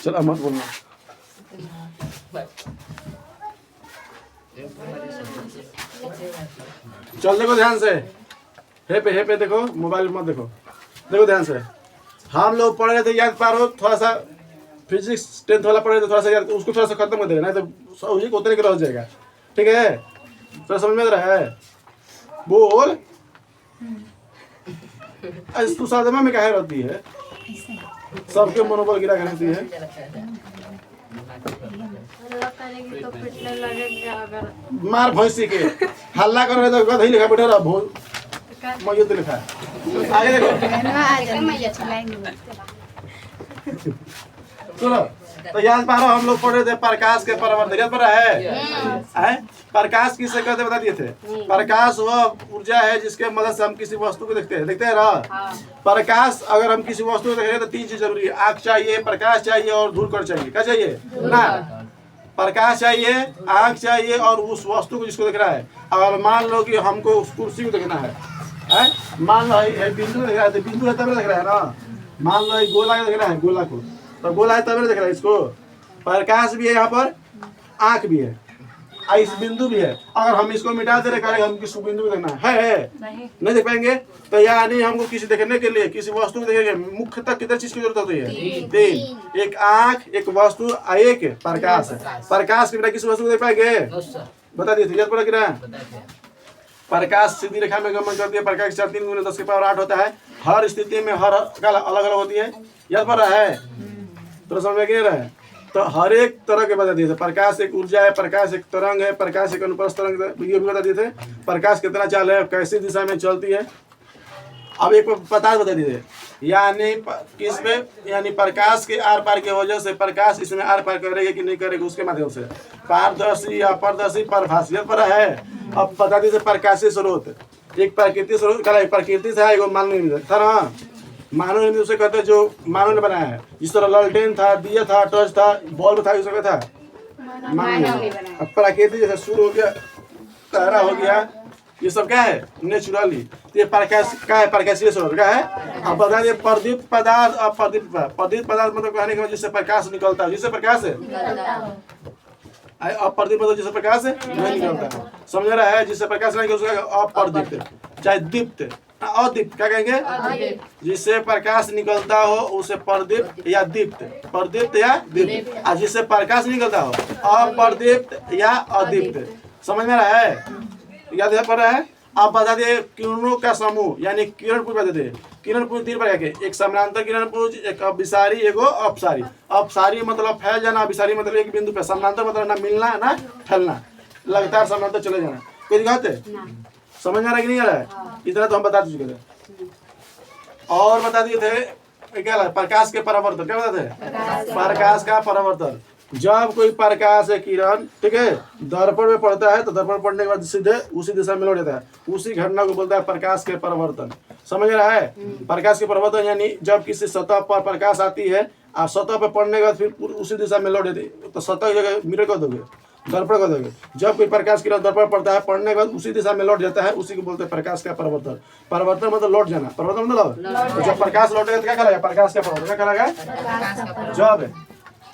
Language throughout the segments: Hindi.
चल अब मत बोलना। चल देखो ध्यान से, हे पे देखो, मोबाइल मत देखो, देखो ध्यान से। हम लोग पढ़ रहे थे, याद पारो थोड़ा सा फिजिक्स 10th वाला पढ़ रहे थे, थोड़ा सा याद, उसको थोड़ा सा खत्म कर देना, नहीं तो उसी को उतने के रह जाएगा। ठीक है, थोड़ा समझ में रहा है? बोल। तू साधना में काहे रहती है? सबके मनोबल गिरा रहती है। मार भैंसी के हल्ला कर रहे तो गधा ही लिखा बैठा रहा भोज मौजूद तो लिखा है। आगे देखो सुनो, तो याद पा रहा हम लोग पढ़ रहे थे प्रकाश के परावर्तन, याद पा रहा है? प्रकाश किसे कहते बता दिए थे? प्रकाश वह ऊर्जा है जिसके मदद से हम किसी वस्तु को देखते हैं ना। प्रकाश अगर हम किसी वस्तु को देखें तो 3 चीज जरूरी है, आँख चाहिए, प्रकाश चाहिए और धूलकण चाहिए। क्या चाहिए ना? प्रकाश चाहिए, आँख चाहिए और उस वस्तु को जिसको देख रहा है। अगर मान लो कि हमको उस कुर्सी को देखना है, मान लो बिंदु देख रहा है, तो बिंदु है तब देख रहा है ना। मान लो गोला देख रहा है, गोला को, तो गोला है तब देख रहा है इसको। प्रकाश भी है यहाँ पर, आँख भी है, इस बिंदु भी है। अगर हम इसको मिटा दे रहे हम किस बिंदु को देखना है नहीं देख पाएंगे। तो यानी हमको किसी देखने के लिए, किसी वस्तु को देखने के मुख्यतः कितने चीज की जरूरत होती है? 3, एक आँख, एक वस्तु, एक प्रकाश। प्रकाश के बिना किसी वस्तु को देख पाएंगे? बता दिए थे, याद पड़ा कि ना? प्रकाश सीधी रेखा में गमन करती है। प्रकाश 4 3 × 10 की पावर 8 होता है। हर स्थिति में हर अलग अलग होती है। याद पड़ रहा है? तो समझ में नहीं रहा है? तो हर एक तरह के बता दिए थे। प्रकाश एक ऊर्जा है, प्रकाश एक तरंग है, प्रकाश एक अनुप्रस्थ तरंग, ये भी बता दिए थे। प्रकाश कितना चाल है, कैसी दिशा में चलती है। अब एक पता बता दिए थे, यानी किसमें, यानी प्रकाश के आर पार की वजह से प्रकाश इसमें आर पार करेगा कि नहीं करेगा, उसके माध्यम से पारदर्शी, अपारदर्शी, परभाषी पर है। अब बता दिए थे प्रकाशीय स्रोत, एक प्राकृतिक स्रोत, प्रकृति से है, एक मानव था ना। मानव ने उसे कहते हैं जो मानव ने बनाया है। जिस तरह लालटेन था, दिया था, टॉर्च था, बल्ब था, उसका था मानव। अब प्रकृति जैसे सूर्य हो गया, तारा हो गया, ये सब क्या है? नेचुरली। ये प्रकाश का है, प्रकाशीय स्रोत का है। अब बता दिए प्रदीप्त पदार्थ। अब प्रदीप्त पदार्थ मतलब कहने के बाद जिससे प्रकाश निकलता है, जिससे प्रकाश है। अब प्रदीप्त मतलब जिससे प्रकाश नहीं निकलता है, समझ रहा है? जिससे प्रकाश नहीं निकलता अप्रदीप्त, चाहे दीप्त, अदीप्त, क्या कहेंगे? जिससे प्रकाश निकलता हो उसे प्रदीप्त या दीप्त, प्रदीप्त या दीप्त। और जिससे प्रकाश निकलता हो अप्रदीप्त या अदीप्त। समझ में रहा है? याद पड़ रहा है? आप बता दिए किरणों का समूह, यानी किरण पुंज बता दिए। किरण पुंज 3 प्रकार के, एक समानांतर किरण पुंज, एक अभिसारी, एक अपसारी। अपसारी मतलब फैल जाना, अभिसारी मतलब एक बिंदु पे, समानांतर मतलब ना मिलना ना फैलना, लगातार समानांतर चले जाना। कोई दिक्कत है? समझ आ रहा है कि नहीं आ रहा है? इतना तो हम बता चुके थे। और बता दिए थे क्या प्रकाश के परावर्तन। क्या बताते हैं? प्रकाश का परावर्तन। जब कोई प्रकाश है किरण, ठीक है, दर्पण में पड़ता है तो दर्पण पड़ने के बाद सीधे उसी दिशा में लौट जाता है। उसी घटना को बोलता है प्रकाश के परावर्तन। समझ रहा है? प्रकाश के परावर्तन यानी जब किसी सतह पर प्रकाश आती है और सतह पर पड़ने के बाद फिर उसी दिशा में लौट जाती है, तो सतह की जगह मिरर कर दोगे, दर्पण कर दोगे। जब कोई प्रकाश किरण दर्पण पड़ता है, पड़ने के बाद उसी दिशा में लौट जाता है, उसी को बोलते हैं प्रकाश का परावर्तन। परावर्तन मतलब लौट जाना, परावर्तन मतलब तो जब प्रकाश लौटेगा तो क्या करेगा? प्रकाश का परावर्तन। क्या करेगा? जब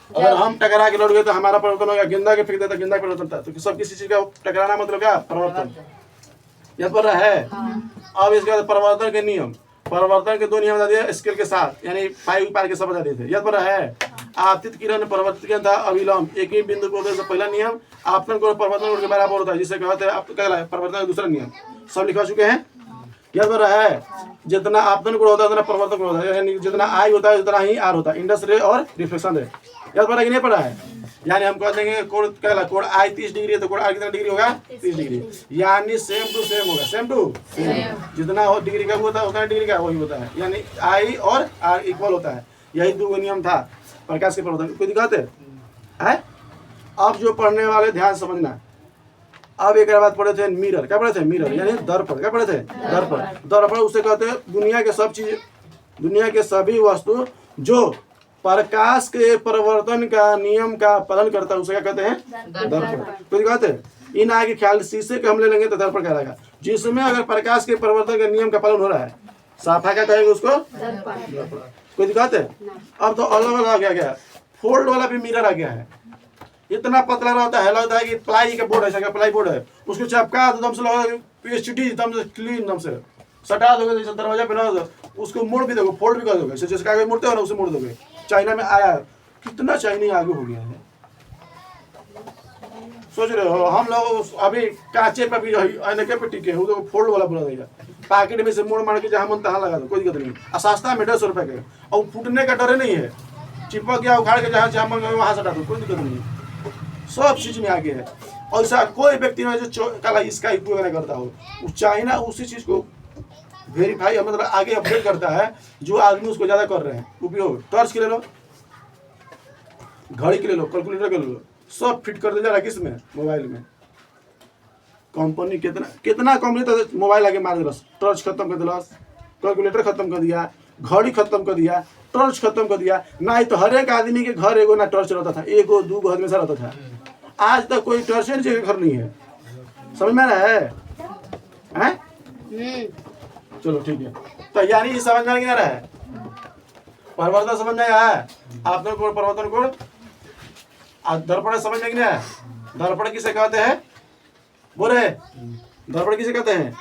अगर हम टकरा के लौट गए तो हमारा परिवर्तन होगा। गेंदा के फेंक देता तो गेंदा परिवर्तन था। तो सब किसी चीज का टकराना मतलब क्या? परिवर्तन। याद पड़ रहा है? अब इसके बाद परिवर्तन के नियम, परिवर्तन के 2 नियम बता दिए स्केल के साथ, यानी 5 पार के सब बता दिए थे। याद पड़ रहा है? आपतित किरण परिवर्तित किरण था अविलंब, एक ही बिंदु को से पहला नियम। आपतन को परिवर्तन के बराबर होता है, जिसे कहते हैं परिवर्तन का दूसरा नियम। सब लिखवा चुके हैं? याद पड़ रहा है? जितना आपतन कोण होता है उतना परिवर्तन कोण होता है, यानी जितना आई होता है उतना ही आर होता है। इंडस रे और रिफ्लेक्शन रे। याद पड़ा कि नहीं पड़ा है? यानी हम कह देंगे कोण कोण आई 30 डिग्री है तो कोण आई कितना डिग्री होगा? 30 डिग्री। यानी सेम टू सेम होगा, सेम टू सेम। जितना हो डिग्री का होता है उतना डिग्री का वही होता है, यानी आई और आर इक्वल होता है। यही 2 नियम था प्रकाश के परिवर्तन। कोई दिक्कत है? अब जो पढ़ने वाले ध्यान समझना। अब एक बात पढ़े थे मिरर। क्या पढ़े थे? मिरर यानी दर्पण। क्या पढ़े थे? दर्पण। दर्पण उसे कहते हैं दुनिया के सब चीज, दुनिया के सभी वस्तु जो प्रकाश के परिवर्तन का नियम का पालन करता है उसे क्या कहते हैं? दर्पण। कोई कहते हैं? इन आगे ख्याल शीशे के हम ले लेंगे तो दर्पण कहलाएगा। जिसमें अगर प्रकाश के परिवर्तन के नियम का पालन हो रहा है, साफा क्या कहेंगे उसको? दर्पण। कोई दिक्कत है? अब तो अलग अलग आ गया। फोल्ड वाला भी मिरर आ गया है। इतना पतला रहता है, लगता है कि प्लाई का बोर्ड है, ऐसा प्लाई बोर्ड है, उसको चपका दो, दम से लगा PhD दम से क्लीन दम से सटा दोगे, जैसे दरवाजा पे ना उसको मोड़ भी दोगे, फोल्ड भी कर दोगे, जैसे कागज मोड़ते हो ना उसे मोड़ दोगे। चाइना में आया है, कितना चाइनी आगे हो गया है, सोच रहे हो। हम लोग अभी कांचे पे भी ऐनके पे टिके हो, तो फोल्ड वाला बोला जाएगा, पैकेट में से मोड़ मार के जहाँ मन तहाँ लगा दो, कोई दिक्कत नहीं। और सस्ता में 150 रुपये के, और फूटने का डर नहीं है, चिपक गया उखाड़ के जहाँ जहाँ मन वहाँ सटा दो, कोई दिक्कत नहीं। सब चीज में आगे है। और ऐसा कोई व्यक्ति नहीं जो कला इसका उपयोग नहीं करता हो। चाइना उसी चीज को वेरीफाई मतलब आगे अपडेट करता है जो आदमी उसको ज्यादा कर रहे हैं उपयोग। टॉर्च के ले लो, घड़ी के ले लो, कैलकुलेटर के ले लो, सब फिट कर दिया किस में, मोबाइल में। कंपनी कितना कंपनी तो मोबाइल आगे मार दिलस, टॉर्च खत्म कर दिलस, कैलकुलेटर खत्म कर दिया, घड़ी खत्म कर दिया, टॉर्च खत्म कर दिया। नहीं तो हर एक आदमी के घर एगो ना टॉर्च रहता था, एगो दूगो हमेशा रहता था। आज तक कोई टॉर्च के घर नहीं है, समझ में आ रहा है? चलो ठीक है। तो यानी समझ में नहीं आ रहा है, परिवर्तन समझ में आया है आपने को, परिवर्तन को दर्पण समझ में नहीं आया। दर्पण किसे कहते हैं, बोले दर्पण किसे कहते हैं?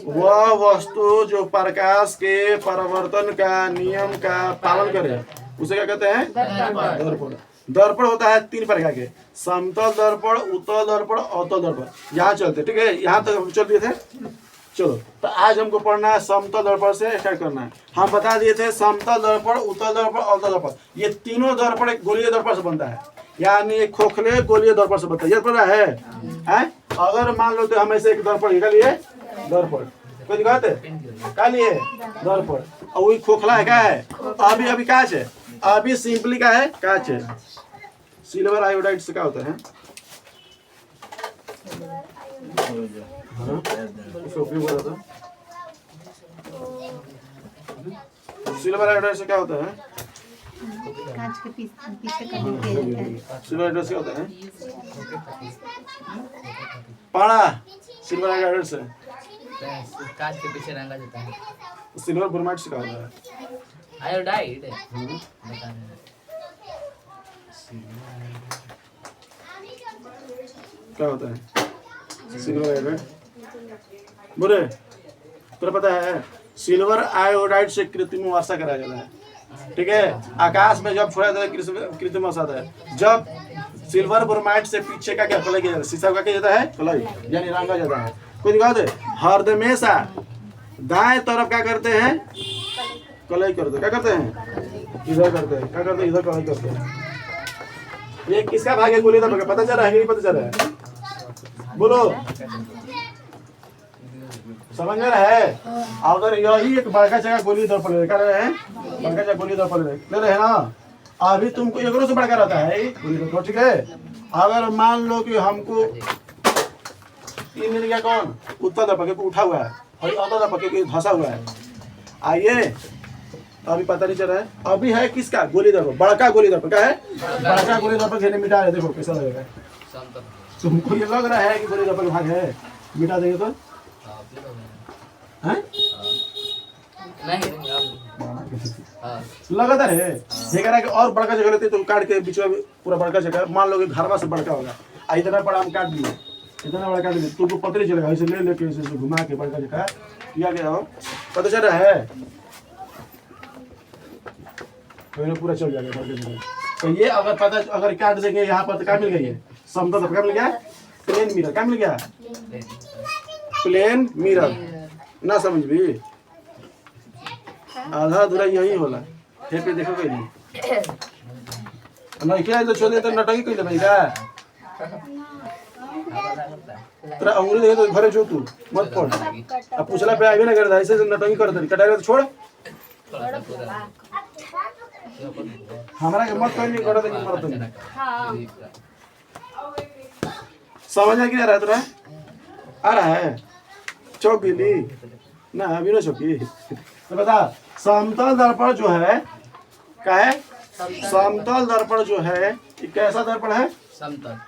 वह वस्तु जो प्रकाश के परिवर्तन का नियम का पालन करे उसे क्या कहते हैं? दर्पण। दर्पण होता है 3 प्रकार के, समतल दर्पण, उत्तल दर्पण, अवतल दर्पण। यहाँ चलते, ठीक है, यहाँ तक हम चल दिए थे। चलो तो आज हमको पढ़ना है समतल दर्पण से स्टार्ट करना है। हम बता दिए थे समतल दर्पण, उत्तल दर्पण, अवतल दर्पण, ये तीनों दर्पण एक गोलीय दर्पण से बनता है, यानी खोखले गोलीय दर्पण से बनता है। ये पता है? अगर मान लो तो हम ऐसे एक दर्पण निकालिए, दर्पण कोई दिखाते क्या लिए दर्पण, और वही खोखला है, क्या है? अभी कांच है, अभी सिंपली क्या है? कांच है। सिल्वर आयोडाइड से क्या होता है? सिल्वर आयोडाइड से क्या होता है? कांच के पीछे कटिंग किया जाता है। सिल्वर आयोडाइड से क्या होता है? पाड़ा सिल्वर आयोडाइड से कांच के पीछे रंगा जाता है। सिल्वर ब्रोमाइड से क्या होता है? आयोडाइड क्या होता है? सिल्वर आयोडाइड बोले तो पता है? सिल्वर आयोडाइड से कृत्रिम वर्षा कराया जाता है, ठीक है। आकाश में जब छोड़ा जाता है कृत्रिम वर्षा आता है, जब सिल्वर ब्रोमाइड से पीछे का क्या कलई किया जाता है, शीशा का क्या जाता है? कलई, यानी रंगा जाता है। कोई दिखा दे, हरदमेशा दाएं तरफ क्या करते हैं? कलई करते हैं। क्या करते हैं? इधर करते हैं। क्या करते हैं? इधर कलई करते हैं। ये किसका भाग है? गोली दर्पण का। पता चल रहा है कि नहीं पता चल रहा है? बोलो, समझ में रहा है? अगर यही एक बड़का जगह गोली दर्पण ले रहे हैं, बड़का जगह गोली दर्पण ले रहे हैं ना, अभी तुमको एकरों से बड़का रहता है गोली दर्पण, ठीक है। अगर मान लो कि हमको ये मिल गया, कौन? उत्तर दर्पण को उठा हुआ है और अवतल दर्पण को धंसा हुआ है। आइए, अभी पता नहीं चल रहा है, अभी है किसका? गोली दर्पण, बड़का गोली दर्पण। क्या है? बड़का गोली दर्पण घेरे मिटा है। देखो कैसा लगेगा तुमको। ये लग रहा है कि गोली दर्पण भाग है, मिटा देंगे तो हैं? लगातार है ये कह रहा है कि और बड़का जगह लेते तो काट के बीच में पूरा बड़का जगह, मान लो कि घरवा से बड़का होगा, इतना बड़ा हम काट दिए, इतना बड़ा काट दिए, तुमको पता नहीं चलेगा। ऐसे ले लेके ऐसे घुमा के बड़का जगह किया गया हो, पता चल रहा है? पूरा चल जाएगा बड़का जगह। तो ये अगर पता, अगर काट देंगे यहाँ पर तो क्या मिल गई है? समतल दर्पण। क्या मिल गया? Plane mirror. क्या मिल गया? Plane mirror. ना समझ भी, आधा अधूरा यही होला। हे पे देखो कहीं नहीं क्या तो छोड़ दे तो नटंगी कइले भाई का तेरा अंगुली देखे तो घरे जो तू मत पढ़। अब पूछला पे आवे ना कर ऐसे नटंगी कर दे, कटाई तो छोड़। हमरा के मत कहीं कर दे, मत नहीं। हां समझ आ गया रहा तेरा? आ रहा है? चौक गिली ना, अभी ना चौकी। तो बता, समतल दर्पण जो है क्या है? समतल दर्पण जो है ये कैसा दर्पण है? समतल।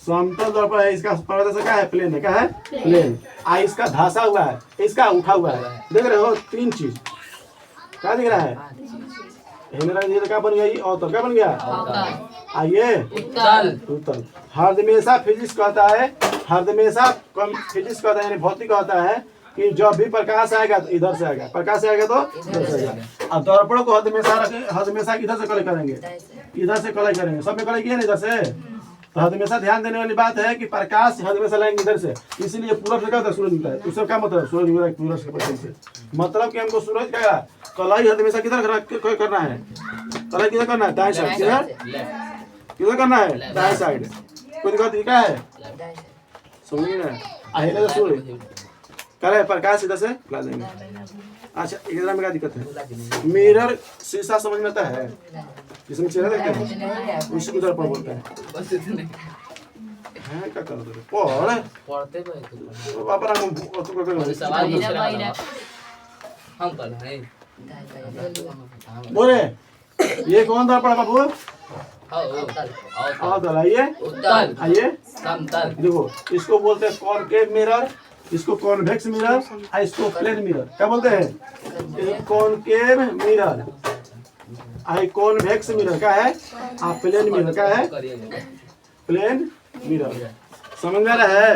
समतल दर्पण है, इसका प्रदर्शन क्या है? प्लेन है। क्या है? प्लेन। इसका धंसा हुआ है, इसका उठा हुआ है। देख रहे हो? 3 चीज क्या दिख रहा है? ये क्या बन गया? ये अवतल क्या बन गया? आइए उत्तल। उत्तल। हरदमेशा फिजिक्स कहता है, हरदमेशा फिजिक्स कहता है यानी भौतिक कहता है कि जब भी प्रकाश आएगा तो इधर से आएगा, प्रकाश आएगा तो इधर से आएगा। अब दर्पण को हरदमेशा इधर से कलेक्ट करेंगे, इधर से कलेक्ट करेंगे, सब में कलेक्ट किया ना इधर से। तो हरदमेशा ध्यान देने वाली बात है कि प्रकाश हरदमेशा लाएंगे इधर से, इसीलिए पूरब से क्या होता है? सूरज उगता है। उससे क्या मतलब? सूरज उग रहा है पूरब के पश्चिम से, मतलब कि हमको सूरज का कलाई हरदमेशा किधर करना है? कलाई किधर करना है? दाएं साइड। किधर करना है? दाएं साइड। कोई दिक्कत नहीं क्या है? समझ में आएगा सूरज करे प्रकाश इधर से ला देंगे। अच्छा इधर में क्या दिक्कत है? मिरर शीशा समझ में आता है, जिसमें चेहरा देखते हैं उसी को दर्पण बोलते हैं। हैं क्या कर रहे हो? पढ़ते तो अपन हम सवाल हम कर हैं बोले ये कौन दर्पण है बाबू? अवतल। आइए उत्तल। आइए समतल। देखो इसको बोलते हैं कॉनकेव मिरर, इसको कॉन्वेक्स मिरर और इसको प्लेन मिरर। क्या बोलते हैं? कॉनकेव मिरर, आई कॉन्वेक्स मिरर क्या है? आप प्लेन मिरर क्या है? Plane mirror. समझ में आ रहा है?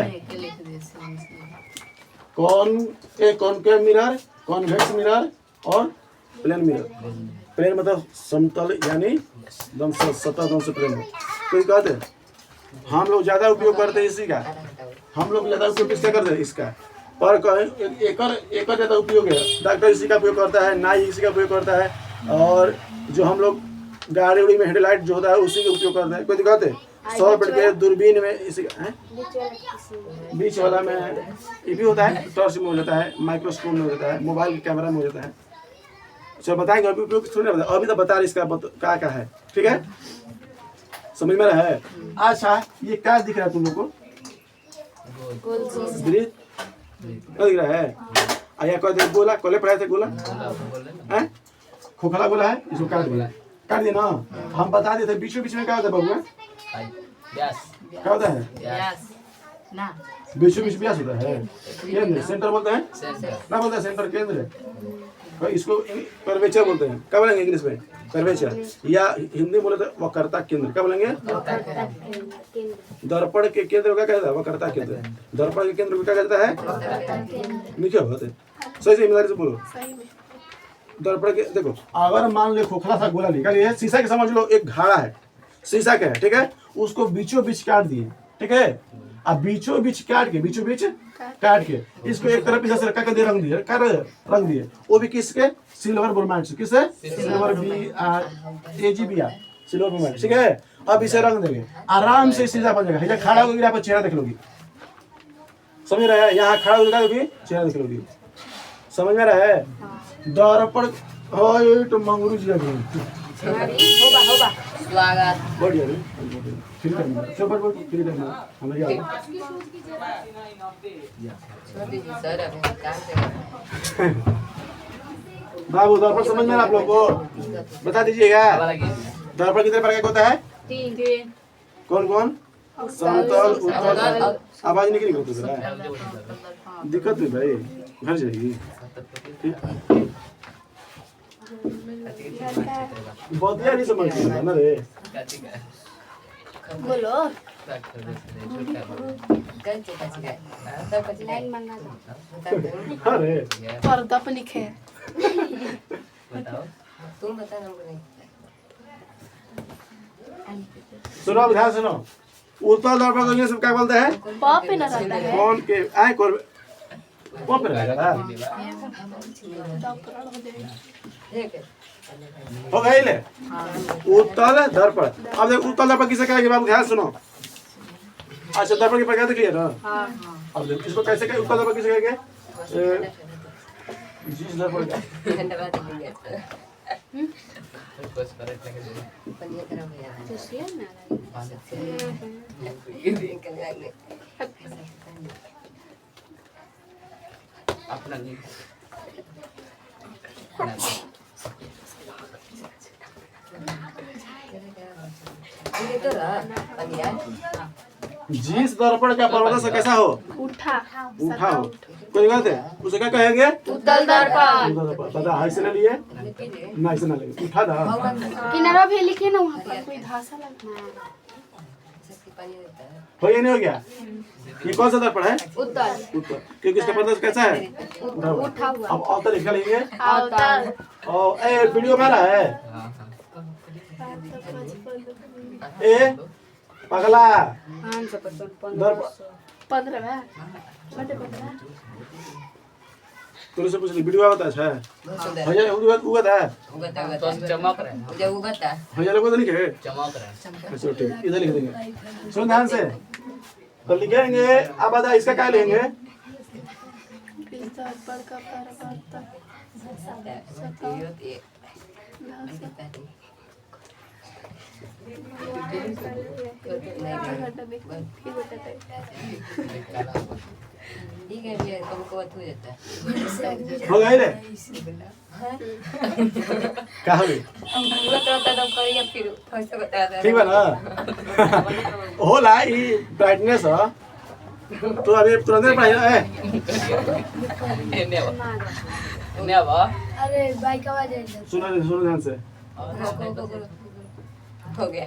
कॉनकेव मिरर, कॉन्वेक्स मिरर और प्लेन मिरर। प्लेन मतलब समतल यानी एकदम सतह एकदम से प्लेन। कोई कहते हैं हम लोग ज्यादा उपयोग करते हैं इसी का, हम लोग ज्यादा उपयोग किसका करते हैं? इसका। पर एकर ज्यादा उपयोग है, डॉक्टर इसी का उपयोग करता है, नाई इसी का उपयोग करता है, और जो हम लोग गाड़ी उड़ी में हेडलाइट जो होता है उसी का उपयोग करते हैं। कोई दिक्कत है? 100 फीट के दूरबीन में इसी का है, बीच वाला में ये भी होता है, टॉर्च में हो जाता है, माइक्रोस्कोप में हो जाता है, मोबाइल कैमरा में हो जाता है। चलो बताएंगे अभी उपयोग थोड़ी ना, अभी तो बता रहे इसका क्या है। ठीक है, समझ में रहा है? अच्छा ये क्या दिख रहा है तुम लोग को? ब्रिज क्या दिख रहा है? आया कहते गोला, कोले पढ़ाए थे गोला है, खोखला गोला है, इसको काट दिया, काट दिया ना। हम बता देते बीचों बीच में क्या होता है बाबू? क्या होता है? बीचों बीच व्यास होता है, केंद्र सेंटर बोलते हैं ना, बोलते हैं सेंटर केंद्र। इसको कर्वेचर बोलते हैं। क्या बोलेंगे इंग्लिश में? कर्वेचर, या हिंदी बोले तो वक्रता केंद्र। क्या बोलेंगे? दर्पण के केंद्र को क्या कहता है? वक्रता केंद्र। दर्पण के केंद्र को क्या कहता है? नीचे होते सही से ईमानदारी से बोलो। दर्पण के देखो, अगर मान लो खोखला सा गोला निकाल लिया, शीशा के समझ लो एक घाड़ा है, शीशा का है, ठीक है, उसको बीचों बीच काट दिए, ठीक है। अब बीचों बीच काट के, बीचों बीच काट के इसको एक तरफ इधर से रखा कर दे, रंग दिए, रंग दिए, वो भी किसके? सिल्वर ब्रोमाइड से। किससे? सिल्वर BRAGBR, सिल्वर ब्रोमाइड, ठीक है। अब इसे रंग देंगे, आराम से शीशा बन जाएगा। खड़ा होगी आप चेहरा देख लोगी, समझ रहे हैं? यहाँ खड़ा होगी चेहरा देख लोगी, समझ में रहा है? दर्पण हो तो मंगरू जी स्वागत बढ़िया फिर करना, सब बढ़ फिर करना हमारी बाबू। दर्पण समझ में आप लोग को बता दीजिएगा, दर्पण कितने प्रकार का होता है? 3। कौन कौन? समतल, उत्तल। आवाज नहीं निकलती है, दिक्कत नहीं भाई, घर जाएगी। बतिया नहीं समझ में ना रे, बोलो। अरे पर्दा पे लिखे तुम बता हमको। सुनो ध्यान सुनो, उत्तल दर्पण को इंग्लिश में क्या बोलते हैं? पाप पे ना रहता है। कौन के आए कौन पे रहेगा? हो गई ले उत्तल दर्पण। अब देखो उत्तल दर्पण किसे कहेंगे बाबू, ध्यान सुनो। अच्छा दर्पण के प्रकार देखिए ना। अब देखो इसको कैसे कहेंगे? उत्तल दर्पण किसे कहेंगे? जिस दर्पण का अपना नहीं जिस दर्पण का प्रवर्धन कैसा हो? उठा उठा हो। कोई बात है, उसे क्या कहेंगे? उत्तल दर्पण। पता हाई से ले लिए ना ऐसे ना लगे उठा ना किनारा भी लिखे ना वहाँ पर कोई घासा लगना पानी देता है हो ये नहीं हो गया ये कौन सा दर्पण है उत्तर उत्तर क्योंकि इसका प्रदर्शन कैसा है उठा हुआ अब अवतर लिखा लेंगे अवतार और ए वीडियो में आ रहा है ए पगला दर्पण 15 तुझसे पूछ ली वीडियो होता है बहुत सुंदर भैया उगत है उगता उगता चमक रहा है मुझे उगता भैया लोग तो नहीं कहे चमक रहा है अच्छा ठीक इधर लिख देंगे सुन ध्यान से तो लिखेंगे अब बता इसका क्या लेंगे ठीक है भैया तुमको बात हो जाता है हो गए रे कहाँ गए उगता तब करिए फिर फर्स्ट बता दे ठीक है ना होला ये ब्राइटनेस है तो अभी तुरंत पढ़ाई है ने बा अरे बाइक आवाज सुनो ध्यान से हो गया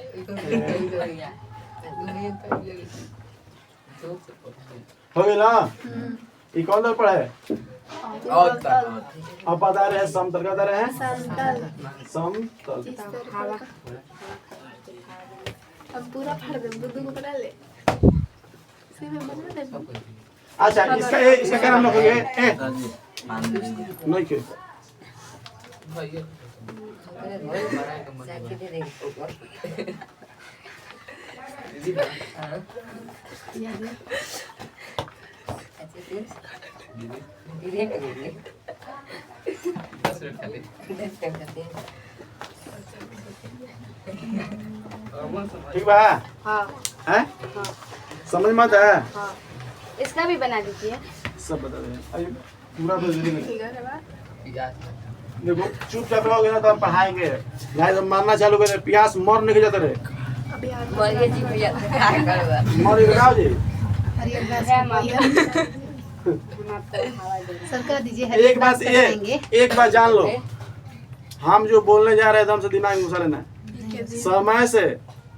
हो गया ना ये कौन दर्पण है अब बता रहे हैं समतल का बता रहे हैं समतल अब पूरा फाड़ दे दूध को बना ले अच्छा इसका क्या नाम रखोगे ए नहीं के जाके दे देंगे ठीक बा हाँ हैं समझ मत है हाँ इसका भी बना दीजिए सब बता रहे हैं अरे पूरा तो जरूरी नहीं देखो चुपचाप रहोगे ना तो हम पढ़ाएंगे नहीं तो मारना चालू करें प्यास मर नहीं जाते रहे अभी मरिए जी भैया क्या करवा मर लगाओ जी हरियर घास सरकार दीजिए एक बात एक बात जान लो हम जो बोलने जा रहे हैं एकदम से दिमाग में घुसा लेना है। समय से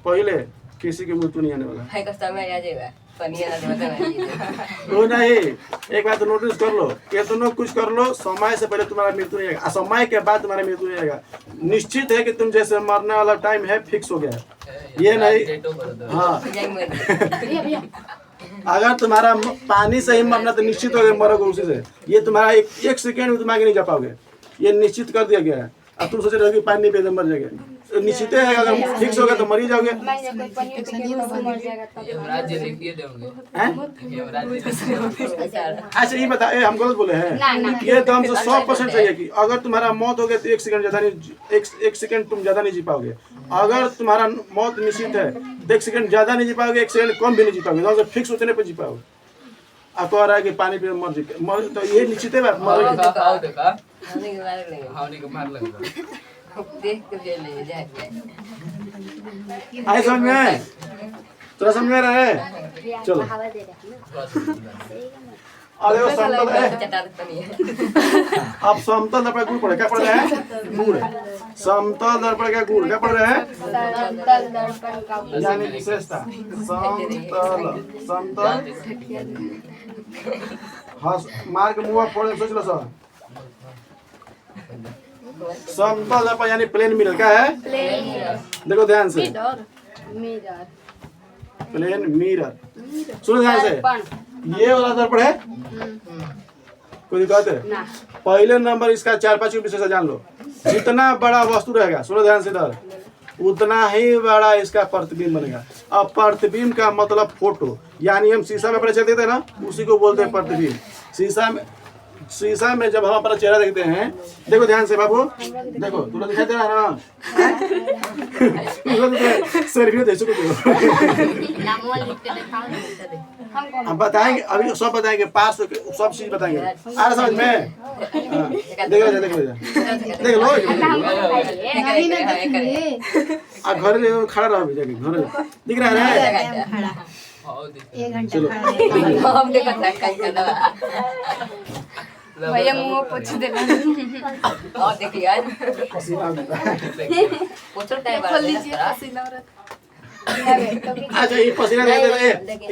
पहले किसी की मृत्यु नहीं आने वाला है का समय आ जाएगा पनिया ना देता है वो नहीं एक बात तो नोटिस कर लो ये दोनों कुछ कर लो समय से पहले तुम्हारा मृत्यु नहीं आएगा समय के बाद तुम्हारा मृत्यु नहीं आएगा निश्चित है कि तुम जैसे मरने वाला टाइम है फिक्स हो गया है ये नहीं हाँ अगर तुम्हारा पानी से ही मरना तो निश्चित हो गया मरोगे उसी से ये तुम्हारा एक सेकेंड में तुम आगे नहीं जा पाओगे ये निश्चित कर दिया गया है अब तुम सोच रहे हो कि पानी नहीं पे मर जाएगा तो निश्चित है अगर फिक्स होगा तो मर ही जाओगे अच्छा ये बता हम गलत बोले हैं ये तो हमसे 100% चाहिए कि अगर तुम्हारा मौत हो गया तो 1 सेकंड ज्यादा नहीं एक सेकंड तुम ज्यादा नहीं जी पाओगे अगर तुम्हारा मौत निश्चित है तो 1 सेकंड ज्यादा नहीं जी पाओगे 1 सेकंड कम भी नहीं जी पाओगे फिक्स उतने पे जी पाओगे आप कह रहा है कि पानी पे मर तो ये निश्चित है बात देख के ले जाए आए समझ में थोड़ा समझ में रहा है चलो अरे वो समतल है अब समतल दर्पण गुण पढ़े क्या पढ़ रहे हैं गुण समतल दर्पण का गुण क्या पढ़ रहे हैं समतल दर्पण का यानी विशेषता समतल हाँ मार के मुँह पढ़े सोच लो सर समतल दर्पण यानी प्लेन मिरर क्या है देखो ध्यान से प्लेन मिरर सुनो ध्यान से ये वाला दर्पण है कोई दिक्कत है पहले नंबर इसका 4-5 विशेषता जान लो जितना बड़ा वस्तु रहेगा सुनो ध्यान से इधर उतना ही बड़ा इसका प्रतिबिंब बनेगा अब प्रतिबिंब का मतलब फोटो यानी हम शीशा में अपना चेहरा देखते हैं ना उसी को बोलते हैं प्रतिबिंब शीशा में जब हम अपना चेहरा देखते हैं देखो ध्यान से बाबू देखो तुला दिखाई दे रहा है ना सेल्फी दे हम बताएंगे अभी सब बताएंगे पास सब चीज बताएंगे आ रहा समझ में देख लो घर खड़ा रहो जाके घर दिख रहा है 1 घंटा भैया मुंह पोछ देना और देखिए आज पसीना आता है। पोछो टाइम खोल लीजिए पसीना औरत अच्छा ये पसीना दिखा दे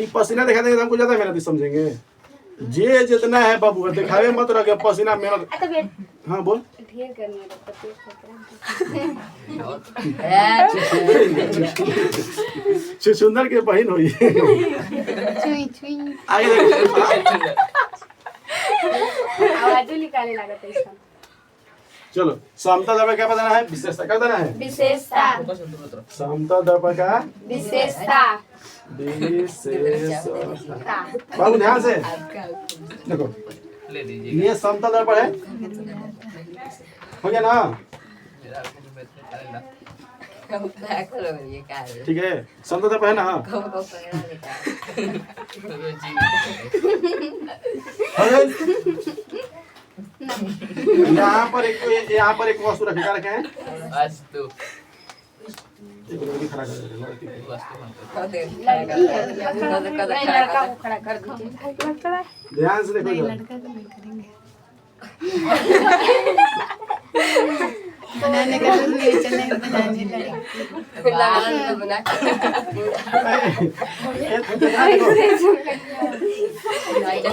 ये पसीना दिखा देंगे तो हमको ज्यादा मेहनत समझेंगे। जे जितना है बाबू दिखावे मत रखे पसीना मेहनत। तो वेट हाँ बोल। ढेर करनी है डॉक्टर पेट सुंदर के बहन हुई छुई छुई आगे देखो। आवाज निकालने लगा था इसका चलो समता दर्पण क्या बताना है विशेषता क्या बताना है विशेषता समता दर्पण का विशेषता विशेषता। बाबू ध्यान से देखो ये समता दर्पण है हो गया ना ये क्या है ठीक है समता दर्पण है ना कब पकड़ा लेता अरे यहाँ पर एक वस्तु रखे क्या रखे हैं एक लड़की खड़ा कर दे लड़की नहीं लड़का को खड़ा कर दीजिए ध्यान से देखो इधर। लड़का को नहीं करेंगे बनाने का दूध नहीं चले बनाने लगे बना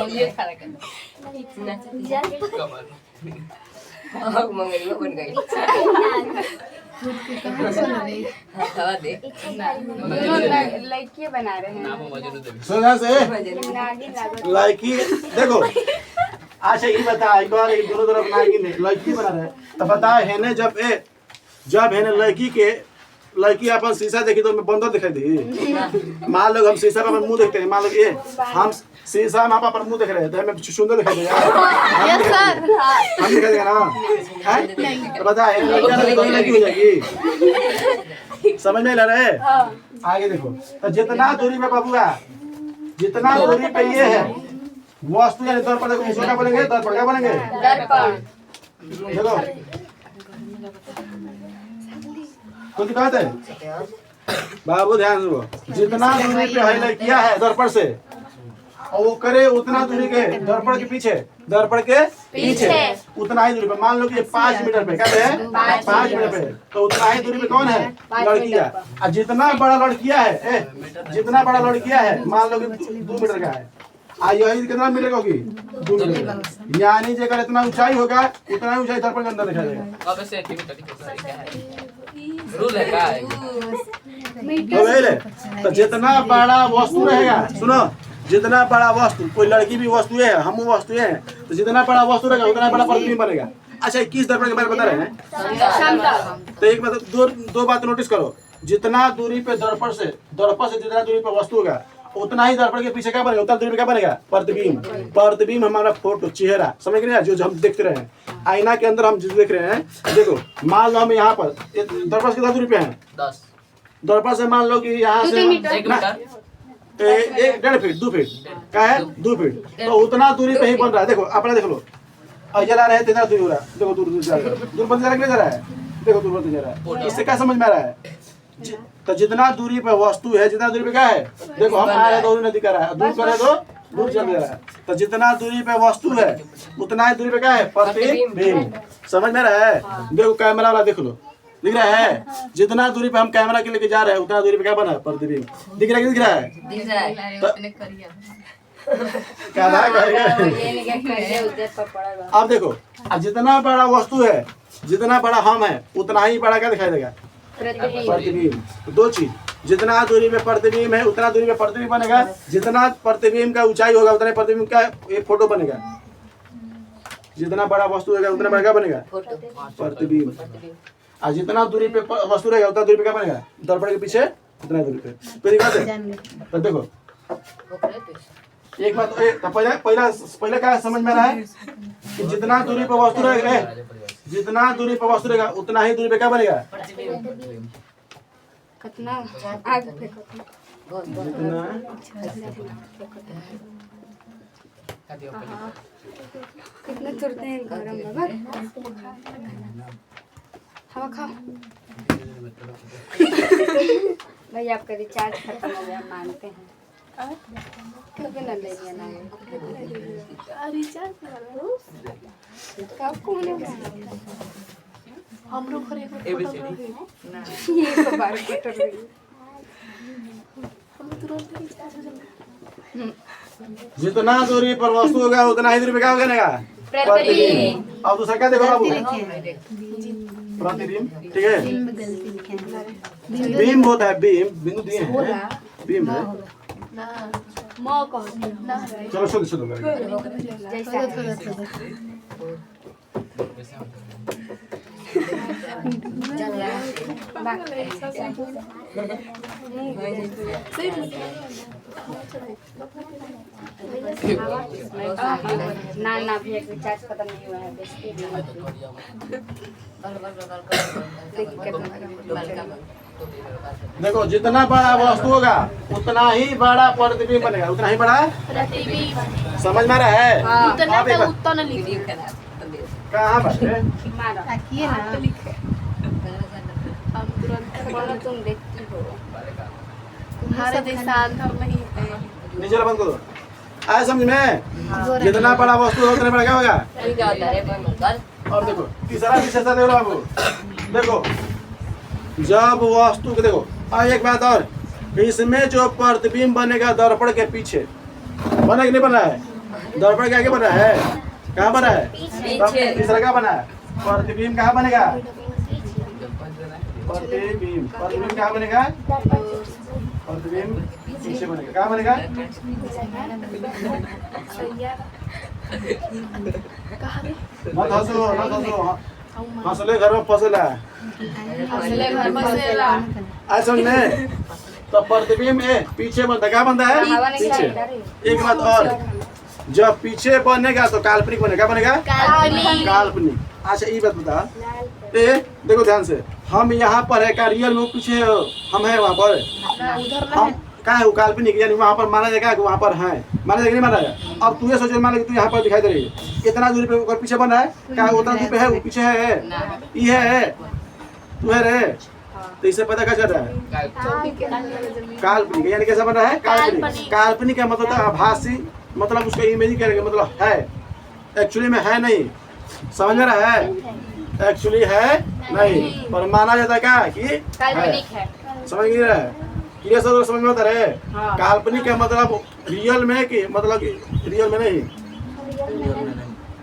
ये खड़ा कर मंगल बन गई कहाँ सुन रही हवा दे लड़की बना रहे हैं सुना से नागिन लागत लड़की देखो अच्छा ये बता एक बार एक दोनों तरफ नागिन है लड़की बना रहे तो बता है ने जब है ना लड़की अपन शीशा देखी तो बंदर दिखाई दी। मान लो हम शीशा पर अपन मुंह देखते हैं मान लो ये हम शीशा में अपन मुंह देख रहे हैं तो हमें सुंदर दिखाई देगा हम दिखाई देगा ना तो बता है लड़की हो जाएगी समझ में ला रहे आगे देखो तो जितना दूरी पे बाबूआ जितना दूरी पे ये है वस्तु यानी दर्पण देखो इसको क्या बोलेंगे दर्पण क्या बोलेंगे दर्पण देखो कौन सी बात है बाबू ध्यान दो जितना दूरी पे हाईलाइट किया है दर्पण से और वो करे उतना दूरी के दर्पण के पीछे उतना ही दूरी पे मान लो कि 5 मीटर पे क्या है 5 मीटर पे तो उतना ही दूरी पे कौन है लड़कियां और जितना बड़ा लड़कियां है जितना बड़ा लड़कियां है मान लो कि 2 मीटर का है यही कितना मीटर का होगी 2 मीटर यानी जेकर इतना ऊंचाई होगा उतना ही ऊंचाई दर्पण के अंदर दिखाई देगा रूल है क्या तो वही तो जितना बड़ा वस्तु रहेगा सुनो जितना बड़ा वस्तु कोई लड़की भी वस्तु है हम वस्तु है तो जितना बड़ा वस्तु रहेगा उतना बड़ा प्रतिबिंब बनेगा। अच्छा 21 दर्पण के बारे में बता रहे हैं तो एक बात दो बात नोटिस करो जितना दूरी पे दर्पण से जितना दूरी पे वस्तु होगा उतना ही दर्पण के पीछे क्या बनेगा उतना दूरी पे क्या बनेगा प्रतिबिंब हमारा फोटो चेहरा समझ रहे हैं जो हम देखते रहे हैं आईना के अंदर हम जो देख रहे हैं देखो मान लो हम यहाँ पर दर्पण से कितना दूरी पे है 10 दर्पण से मान लो कि यहाँ से 1.5 फीट 2 फीट क्या है 2 फीट तो उतना दूरी पे ही बन रहा है। देखो अपना देख लो और जला रहे तेरा दूरी हो रहा है देखो दूर जा रहा है दूर बनते जा रहा है देखो दूर बनते जा रहा है इससे क्या समझ में आ रहा है तो जितना दूरी पे वस्तु है जितना दूरी पे क्या है देखो हम आ रहे तो नहीं दिखा रहा है दूर करे तो दूर चल रहा है तो जितना दूरी पे वस्तु है उतना ही दूरी पे क्या है प्रतिबिंब समझ में रहा है। देखो कैमरा वाला देख लो दिख रहा है जितना दूरी पे हम कैमरा के लेके जा रहे हैं उतना दूरी पे क्या बना है प्रतिबिंब दिख रहा है कि दिख रहा है क्या अब देखो जितना बड़ा वस्तु है जितना बड़ा हम है उतना ही बड़ा क्या दिखाई देगा प्रतिबिंब। तो 2 चीज जितना दूरी पे प्रतिबिंब है उतना दूरी पे प्रतिबिंब बनेगा जितना प्रतिबिंब का ऊंचाई होगा उतना प्रतिबिंब का एक फोटो बनेगा जितना बड़ा वस्तु होगा उतना बड़ा क्या बनेगा प्रतिबिंब और जितना दूरी पे वस्तु रहेगा उतना दूरी पे क्या बनेगा दर्पण के पीछे उतना दूरी पे पहली बात है तो देखो एक बात तो पहला क्या समझ में रहा है कि जितना दूरी पे वस्तु रहेगा उतना ही दूरी पे क्या बनेगा कितना आग फेंको कितना तुरते हैं गरम बाबा हवा खाओ भाई आपका रिचार्ज खत्म हो गया मानते हैं कभी ना ले लिया ना कब कौन है हमरो घरे ये तो बार कटर रही जितना दूरी पर वस्तु होगा उतना ही दूरी पे क्या होगा प्रतिबिंब। अब दूसरा क्या देखो बाबू, प्रतिबिंब। ठीक है, बिंब गलती लिखे हैं। बिंब होता है, बिंब बिंदु दिए हैं, बिंब है। मां को चलो शुद्ध शुद्ध करेंगे। जैसा थोड़ा थोड़ा ना ना भी एक रिचार्ज खत्म नहीं हुआ है बेचते देखो जितना बड़ा वस्तु होगा उतना ही बड़ा प्रतिबिंब बनेगा, उतना ही बड़ा। समझ में आ रहा है? आप एक बार कहाँ पर मारा ताकिए ना बोलो तुम देखती हो तुम्हारे जैसा अंधर नहीं है। नीचे बंद करो। आए समझ में? जितना बड़ा वस्तु होगा उतना बड़ा क्या होगा। और देखो तीसरा विशेषता देखो बाबू, देखो जब वस्तु को देखो। और एक बात और, इसमें जो प्रतिबिंब बनेगा दर्पण के पीछे बना कि नहीं बना है? दर्पण के आगे बना है, कहाँ बना है? तब तीसरा क्या बना है? प्रतिबिंब कहाँ बनेगा? प्रतिबिंब, प्रतिबिंब कहाँ बनेगा? प्रतिबिंब पीछे बनेगा, कहाँ बनेगा? मत हंसो, मत हंसो, हंसले घर में फंसेला। आज समझ में? तो प्रतिबिंब पीछे बनता, क्या बनता है? पीछे। एक बात और, जब पीछे बनेगा तो काल्पनिक बनेगा, क्या बनेगा? काल्पनिक। अच्छा ये बात बता, देखो ध्यान से, हम यहाँ पर है, क्या रियल में पीछे हम है वहाँ पर? हम क्या है वो काल्पनिक, यानी वहाँ पर माना जाएगा कि वहाँ पर है, माना जाएगा नहीं माना जाएगा? अब तू ये सोच मान कि तू यहाँ पर दिखाई दे रही है, इतना दूरी पे ऊपर पीछे बना है, क्या उतना दूरी पे है वो पीछे है? ये है, तू है रे, तो इससे पता क्या चल रहा है? काल्पनिक, यानी कैसा बना है? काल्पनिक। काल्पनिक का मतलब होता है आभासी, मतलब उसका इमेज करेंगे, मतलब है, एक्चुअली में है नहीं। समझ में रहा है? एक्चुअली है नहीं, पर माना जाता है क्या कि काल्पनिक है। समझ नहीं रहा है? क्लियर समझ में आता है? काल्पनिक का मतलब रियल में कि मतलब रियल में नहीं,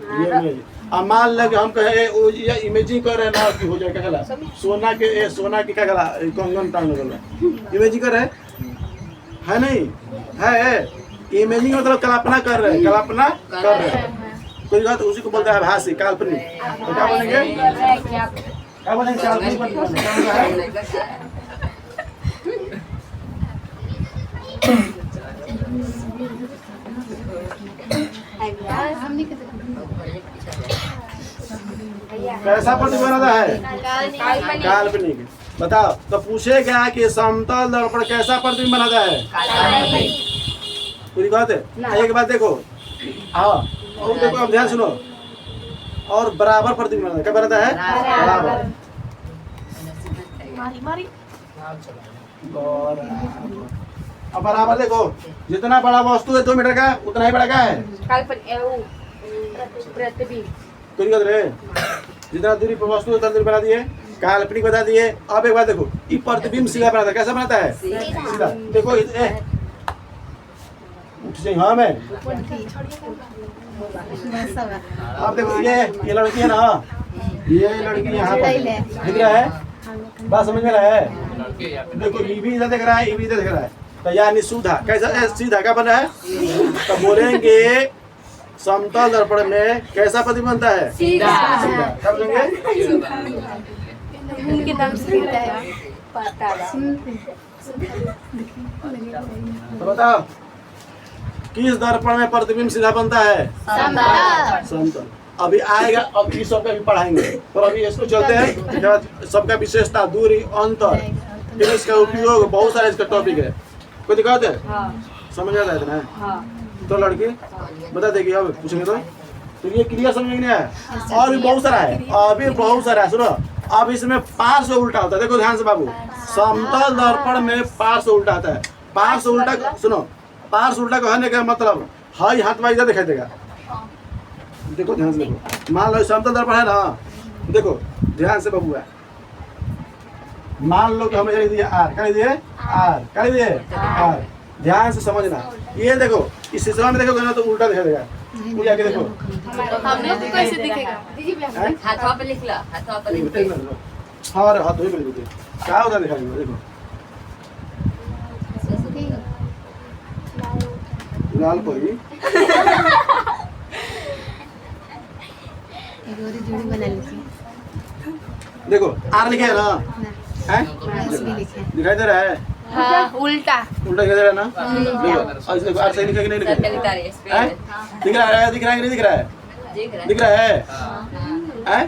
रियल में। अब मान लगे हम कहे ये इमेजिंग कर रहे हैं ना कि हो जाए, क्या कहला? सोना के क्या कहला? कंगन टांग लगा, इमेजिंग कर रहे है नहीं है? इमेजिंग मतलब कल्पना कर रहे हैं, कल्पना कर रहे हैं। कोई बात उसी को बोलता है भाषी, काल्पनिक। तो क्या बोलेंगे? क्या बोलेंगे? काल्पनिक। कैसा प्रतिबिंब बनाता है? काल्पनिक। बताओ तो पूछे क्या कि समतल दर्पण कैसा प्रतिबिंब बनाता है? पूरी बात है। एक बात देखो, हाँ और देखो, अब ध्यान सुनो, और बराबर प्रतिबिंब बनाता है, क्या बनाता है? बराबर। अब बराबर देखो, जितना बड़ा वस्तु है 2 मीटर का उतना ही बड़ा क्या है? प्रतिबिंब। पूरी बात रे, जितना दूरी पर वस्तु उतना दूरी बना दिए, काल्पनिक बता दिए। अब एक बात देखो, ये प्रतिबिंब सीधा बनाता है, कैसा बनाता है? सीधा। देखो उठ जाए, हाँ मैं अब देखो ये लड़की है ना, ये लड़की यहाँ पर दिख रहा है, बात समझ में रहा है? देखो ये भी इधर दिख रहा है, ये भी इधर दिख रहा है, तो यानी सीधा कैसा? सीधा क्या बना है? तो बोलेंगे समतल दर्पण में कैसा प्रतिबिंब बनता है? सीधा। क्या बोलेंगे? उनके नाम से है पता तो बताओ किस दर्पण में प्रतिबिंब सीधा बनता है? समतल। अभी आएगा, अब इस सबका भी पढ़ाएंगे, पर अभी इसको चलते हैं। सबका विशेषता, दूरी, अंतर, फिर इसका उपयोग, बहुत सारा इसका टॉपिक है। कोई दिक्कत है? समझ आता है ना? तो लड़की बता देगी, अब पूछेंगे तो ये क्लियर समझ में नहीं आया? और भी बहुत सारा है, अभी बहुत सारा है। सुनो, अब इसमें पार्श्व उल्टा होता है, देखो ध्यान से बाबू, समतल दर्पण में पार्श्व उल्टा आता है। पार्श्व उल्टा सुनो, पार्स उल्टा कहने का मतलब हाई हाथ में इधर दिखाई देगा। देखो ध्यान से देखो, मान लो समतल दर्पण है ना, देखो ध्यान से बबुआ, मान लो कि हमें लिख दिया आर, क्या लिख दिए आर, क्या लिख दिए आर, ध्यान से समझना। ये देखो इस सिस्टम में देखोगे ना तो उल्टा दिखाई देगा, मुझे आगे देखो हमने तो कैसे दिखेगा? हाथों पे लिख लो, हाथों पे लिख लो। हाँ अरे हाथ धोई बोलिए क्या होता है दिखाई देखो लाल परी एक और जोड़ी बना लीजिए देखो आर लिखे है ना, हैं एस भी लिखे दिखाई दे रहा है, हाँ उल्टा उल्टा दिखाई दे रहा है ना, देखो और देखो आर सही लिखा कि नहीं सर लिखा लिखा रही है इस पे। है, दिख रहा है दिख रहा है कि नहीं दिख रहा है, देख रहा है। दिख रहा है हैं?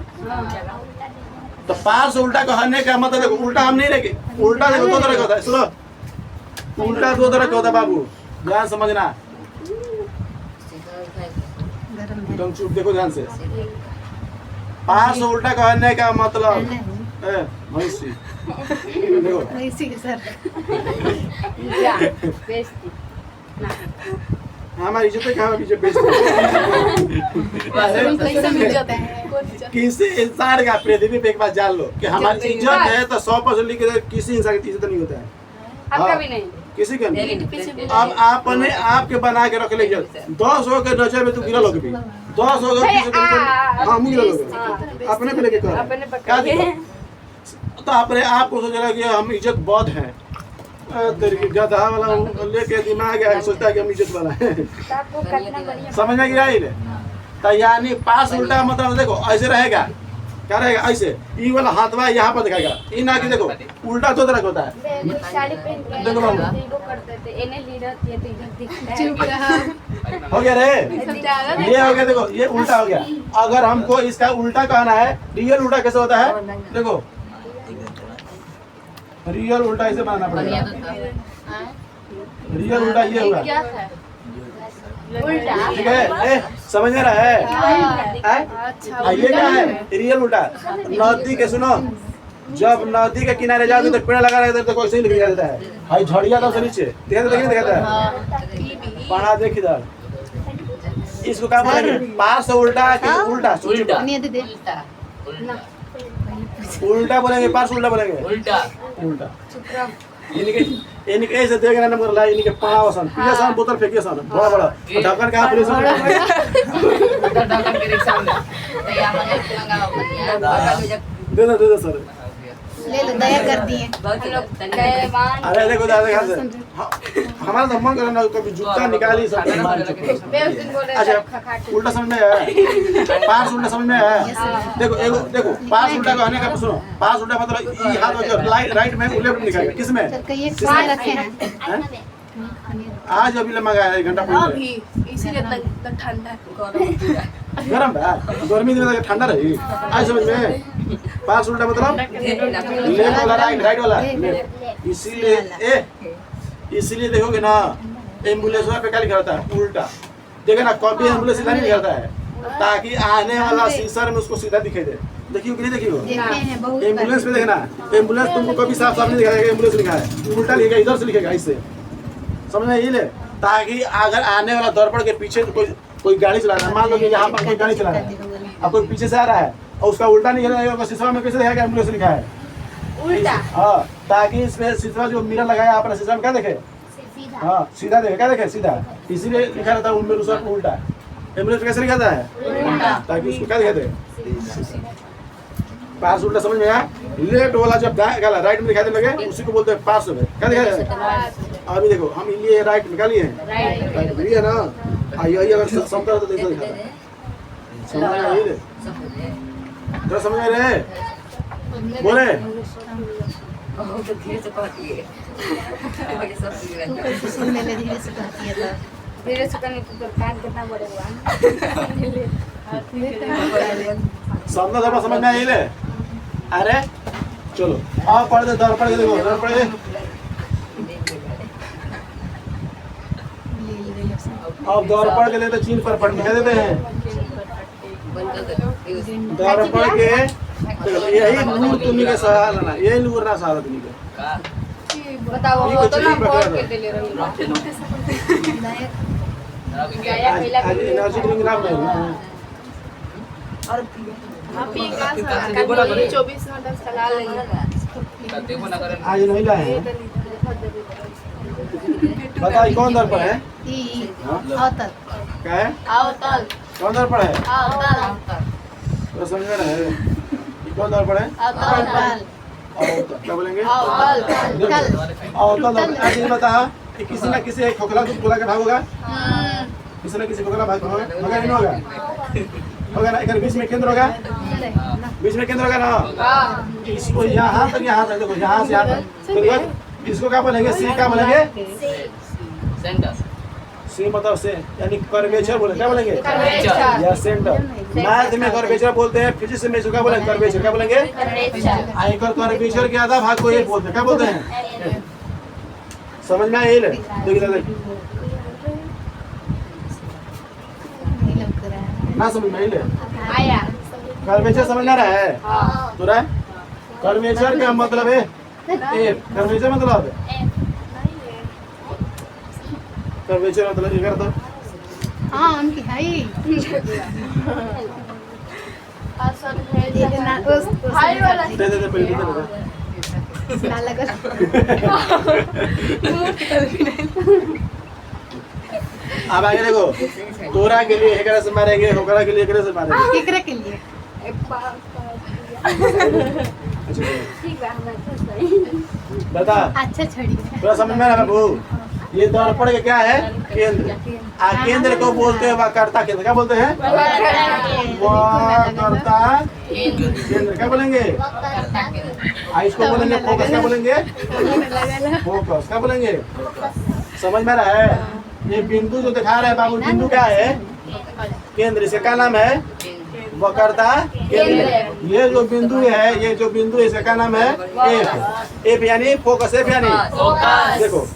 तो पार्स उल्टा कहने का मतलब देखो उल्टा हम नहीं लेके, उल्टा देखो दो तरह का होता है, सुनो उल्टा दो तरह का होता है बाबू, ध्यान समझना, गरम है एकदम चुप देखो ध्यान से। पार्स उल्टा कहने का मतलब ए भैंसी देखो इसी के सर जा बेइज्जती ना हमारी इज्जत है कहाँ पीछे बेचते कैसे मिल जाता है? कौन इज्जत? किसी इंसान का पृथ्वी पे एक बार जान लो कि हमारी इज्जत है तो 100% लिख के किसी इंसान की इज्जत नहीं होता है, आपका भी नहीं। किसी का नहीं। नहीं। अब आपने आपके बना के रख लीजिए 10 हो के नजर में तू गिरा लोगे भी 10 हो गए हाँ मुझे लोगे अपने पे लेके कर अपने पे क्या दिक्कत? तो अपने आप को सोचेगा कि हम इज्जत बहुत हैं, तेरे की गधा वाला लेके दिमाग है सोचता है कि हम इज्जत वाला है, आपको कितना बढ़िया समझ में गिरा ही तो यानी पास उल्टा मतलब देखो ऐसे रहेगा, क्या रहेगा ऐसे, ई वाला हाथवा यहाँ पर दिखाएगा, ई ना कि देखो उल्टा दो तरह का होता है। साड़ी पहन के देखो बाबू। लीडो करते थे इन्हें लीडो थी तो इधर दिखता है चुप रहा हो गया रे, समझाएगा ना? ये हो गया देखो ये उल्टा हो गया। अगर हमको इसका उल्टा कहना है, रियल उल्टा कैसे होता है देखो, रियल उल्टा ऐसे बनाना पड़ेगा, रियल उल्टा ये होगा, क्या है? उल्टा ठीक है ए, समझ में रहा है अच्छा ये क्या है रियल उल्टा। नदी के सुनो, जब नदी के किनारे जाओगे तो पेड़ लगा रहता है तो कोई लिख देता है, भाई झड़िया तो से नीचे दिखाता है, पढ़ा देख इधर, इसको क्या बोलेंगे पास से उल्टा कि उल्टा उल्टा नहीं दे उल्टा बोलेंगे, पास उल्टा बोलेंगे उल्टा उल्टा। इनके ऐसे देख रहे नंबर ला, इनके पावसन पिया सन बोतल फेंकिए सन बड़ा बड़ा ढक्कन का पुलिस उधर ढक्कन के रिक्शा में तो यहाँ मने लगा दे दे सर, ले लो दया कर दिए बहुत लोग कैमान अरे देखो दादा ध्यान से, हमारा तो मन करे ना कभी जूता निकाली सब मार चुके। बेउस दिन बोले अच्छा खखाट उल्टा समझ में आया, पास उल्टा समझ में आया, देखो एगो देखो पास उल्टा कहने का सुनो, पास उल्टा मतलब ये हाथ हो राइट में लेफ्ट निकालेगा, किस में सर कहिए किसमें रखे हैं हैं? आज अभी मंगाया है 1 घंटा पहले, अभी इसीलिए इतना ठंडा है। गरम है गर्मी दिन में ठंडा रही, आज समझ में पास उल्टा मतलब लेफ्ट वाला राइट वाला लेफ्ट, इसीलिए देखोगे ना एम्बुलेंस पे क्या लिखा रहता है उल्टा, देखे ना कभी एम्बुलेंस सीधा नहीं लिखा है ताकि आने वाला शीशर में उसको सीधा दिखाई दे, देखियो कि नहीं देखियो देखे हैं बहुत एम्बुलेंस पे देखना, एम्बुलेंस तुमको कभी साफ साफ नहीं दिखाएगा एम्बुलेंस लिखा है, उल्टा लिखेगा इधर से लिखेगा इससे, समझ में ये ले, ताकि अगर आने वाला दर्पण के पीछे कोई गाड़ी चला रहा है, मान लो कि यहाँ पर कोई गाड़ी चला रहा है अब कोई पीछे से आ रहा है और उसका उल्टा नहीं है, शीशा में कैसे दिखाएगा एम्बुलेंस लिखा है उल्टा हाँ, ताकि इसमें शीशा जो मिरर लगाया अपना शीशा में क्या देखे, हाँ सीधा देखे, क्या देखे सीधा, इसीलिए लिखा रहता है उल्टा, एम्बुलेंस कैसे लिखा है उल्टा, ताकि उसको क्या दिखाते पास उल्टा, समझ में आया। लेफ्ट वाला जब राइट में दिखाई देने लगे उसी को बोलते हैं पास में, क्या दिखाते हैं अभी देखो हम ये राइट निकालिए राइट है ना, आइए अगर समझ तो देखो दिखाता है, समझ में आई ले जरा समझ में रहे बोले तो धीरे से कहती है आगे सब धीरे तू कैसे सुनने में धीरे से कहती है तो धीरे से करने की कान कितना बढ़ेगा समझना थोड़ा समझ में आई ले, अरे चलो आप पढ़ दे दर पढ़ के देखो दर पढ़ अब दौर पढ़ के लेते चीन पर पढ़ के देते हैं, दौर पढ़ के यही नूर तुम्ही के सहारा ना, यही नूर ना सहारा तुम्ही के बताओ ये वो कुछ तो ना नहीं बहुत बता के दिले रही आज एनर्जी ड्रिंक नाम नहीं आप ये का 24 घंटा चला लेंगे आज नहीं लाए हैं बताओ ये कौन दर्पण है ई हाँ? अवतल क्या है आओ तल कौन दर्पण है आओ तल तो समझ में है ये कौन दर्पण है आओ तल अवतल अवतल क्या बोलेंगे आओ तल अवतल आज ये बता कि किसी ना किसी एक खोखला दूध खोला के भाग होगा किसी ना किसी खोखला भाग होगा होगा नहीं होगा होगा ना इधर बीच में केंद्र होगा बीच में केंद्र होगा ना इसको यहाँ तक देखो यहाँ से यहाँ तक तो इसको क्या बोलेंगे सी क्या बोलेंगे सी मतलब से यानी कर्वेचर बोले क्या बोलेंगे या सेंटर मैथ में कर्वेचर बोलते हैं फिजिक्स में इसको क्या बोलेंगे कर्वेचर क्या बोलेंगे आयकर कर्वेचर के आधा भाग को ये बोलते हैं क्या बोलते हैं समझ में आया देखिए नहीं लग रहा है ना समझ में आया आया कर्वेचर समझ में आ रहा है तो रहा कर्वेचर का मतलब है कर्वेचर मतलब कर्वेचर मतलब ये करता हाँ उनकी है ही आसन है एक ना उस हाई वाला दे पहले दे ना लगा अब आगे देखो तोरा के लिए एकरा से मारेंगे होकरा के लिए एकरा से मारेंगे केकरा के लिए अच्छा बता अच्छा छोड़िए पूरा समझ में आ रहा है बाबू ये दर्पण के क्या है केंद्र केंद्र को बोलते हैं वक्रता केंद्र क्या बोलते हैं वक्रता केंद्र क्या बोलेंगे इसको बोलेंगे फोकस क्या बोलेंगे फोकस क्या बोलेंगे समझ में आ रहा है ये बिंदु जो दिखा रहा है बाबू बिंदु क्या है केंद्र इसका क्या नाम है वक्रता केंद्र ये जो बिंदु है इसका क्या नाम है एफ यानी फोकस एफ यानी देखो